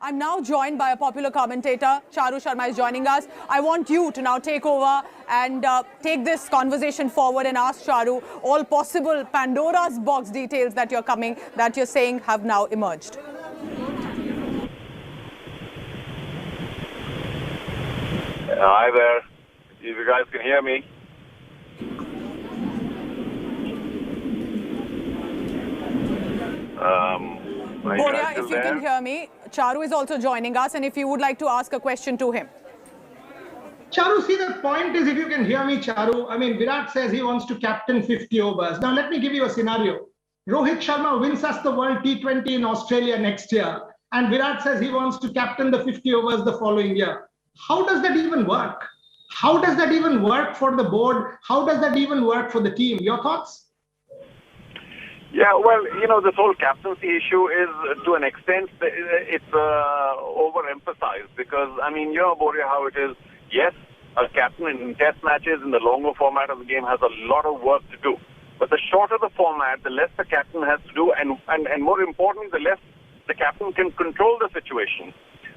I'm now joined by a popular commentator. Charu Sharma is joining us. I want you to now take over and take this conversation forward and ask Charu all possible Pandora's box details that you're saying have now emerged. Hi there. If you guys can hear me. Boria, if you can hear me, Charu is also joining us, and if you would like to ask a question to him. Charu, see, the point is, if you can hear me, Charu, I mean, Virat says he wants to captain 50 overs. Now, let me give you a scenario. Rohit Sharma wins us the World T20 in Australia next year, and Virat says he wants to captain the 50 overs the following year. How does that even work? How does that even work for the board? How does that even work for the team? Your thoughts? Yeah, well, this whole captaincy issue is, to an extent, it's overemphasized because, Boria, how it is. Yes, a captain in test matches in the longer format of the game has a lot of work to do. But the shorter the format, the less the captain has to do, and more importantly, the less the captain can control the situation.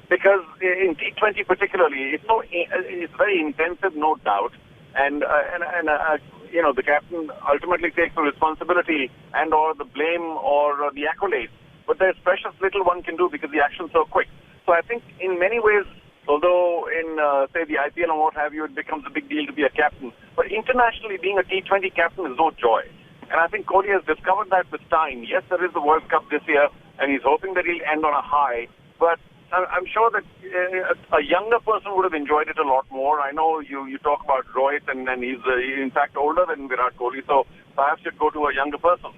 Because in T20 particularly, it's very intensive, no doubt, and the captain ultimately takes the responsibility and or the blame or the accolades. But there's precious little one can do because the action's so quick. So I think in many ways, although in, say, the IPL and what have you, it becomes a big deal to be a captain. But internationally, being a T20 captain is no joy. And I think Kohli has discovered that with time. Yes, there is the World Cup this year, and he's hoping that he'll end on a high. But I'm sure that a younger person would have enjoyed it a lot more. I know you talk about Rohit, and he's in fact older than Virat Kohli, so perhaps you'd go to a younger person.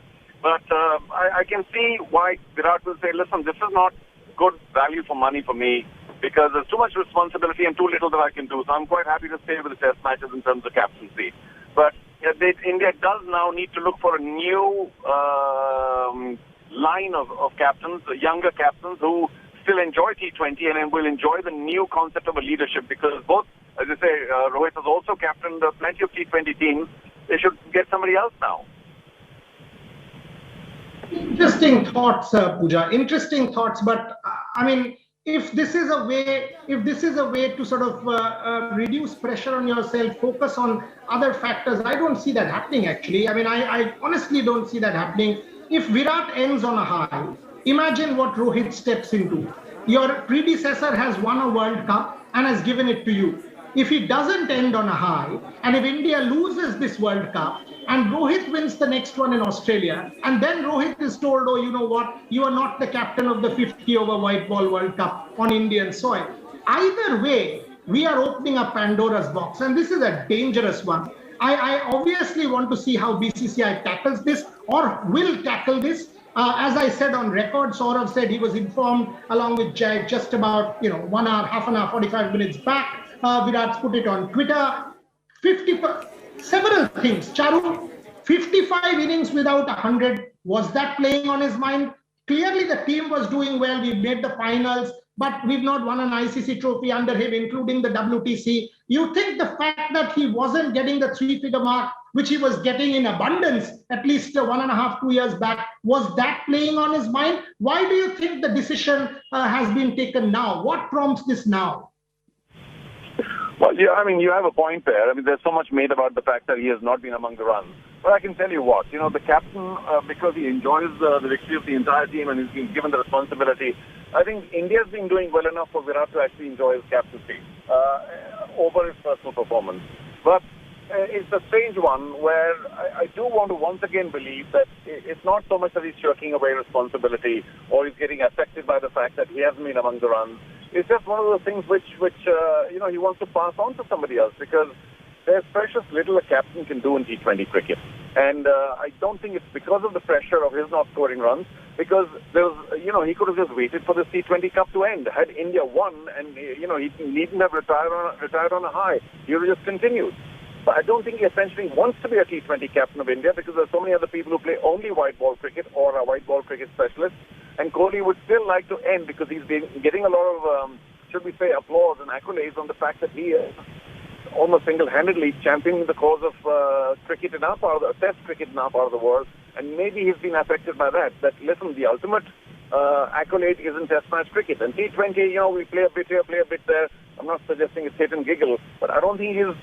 But I can see why Virat will say, listen, this is not good value for money for me because there's too much responsibility and too little that I can do. So I'm quite happy to stay with the test matches in terms of captaincy. But India does now need to look for a new line of captains, younger captains who still enjoy T20 and will enjoy the new concept of a leadership because both, as I say, Rohit has also captained plenty of T20 teams. They should get somebody else now. Interesting thoughts, Pooja. Interesting thoughts, but if this is a way to sort of reduce pressure on yourself, focus on other factors, I don't see that happening. Actually, I honestly don't see that happening. If Virat ends on a high, imagine what Rohit steps into. Your predecessor has won a World Cup and has given it to you. If he doesn't end on a high, and if India loses this World Cup, and Rohit wins the next one in Australia, and then Rohit is told, oh, you know what, you are not the captain of the 50-over white ball World Cup on Indian soil. Either way, we are opening up Pandora's box, and this is a dangerous one. I obviously want to see how BCCI tackles this or will tackle this. As I said on record, Saurav said he was informed along with Jai just about 1 hour, half an hour, 45 minutes back. Virat's put it on Twitter. Several things. Charu, 55 innings without 100. Was that playing on his mind? Clearly the team was doing well. We made the finals, but we've not won an ICC trophy under him, including the WTC. You think the fact that he wasn't getting the 3-figure mark, which he was getting in abundance at least 1.5, 2 years back, was that playing on his mind? Why do you think the decision has been taken now? What prompts this now? Well, you have a point there. There's so much made about the fact that he has not been among the runs. But I can tell you what, the captain, because he enjoys the victory of the entire team and he's been given the responsibility, I think India's been doing well enough for Virat to actually enjoy his captaincy over his personal performance. But it's a strange one where I do want to once again believe that it's not so much that he's shirking away responsibility or he's getting affected by the fact that he hasn't been among the runs. It's just one of those things which he wants to pass on to somebody else because there's precious little a captain can do in T20 cricket. And I don't think it's because of the pressure of his not scoring runs, because there was, he could have just waited for the T20 Cup to end. Had India won and, he needn't have retired on a high, he would have just continued. But I don't think he essentially wants to be a T20 captain of India because there's so many other people who play only white ball cricket or are white ball cricket specialists. And Kohli would still like to end because he's been getting a lot of, should we say, applause and accolades on the fact that he is almost single-handedly championing the cause of cricket in our part of the test cricket in our part of the world. And maybe he's been affected by that. That, listen, the ultimate accolade is in Test match cricket. And T20, you know, we play a bit here, play a bit there. I'm not suggesting it's hit and giggle, but I don't think he's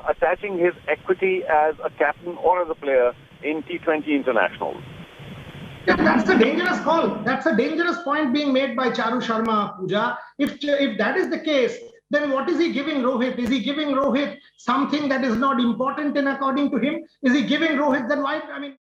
attaching his equity as a captain or as a player in T20 internationals. Yeah, that's a dangerous call. That's a dangerous point being made by Charu Sharma, Pooja. If that is the case, then what is he giving Rohit? Is he giving Rohit something that is not important in according to him? Is he giving Rohit then why? I mean.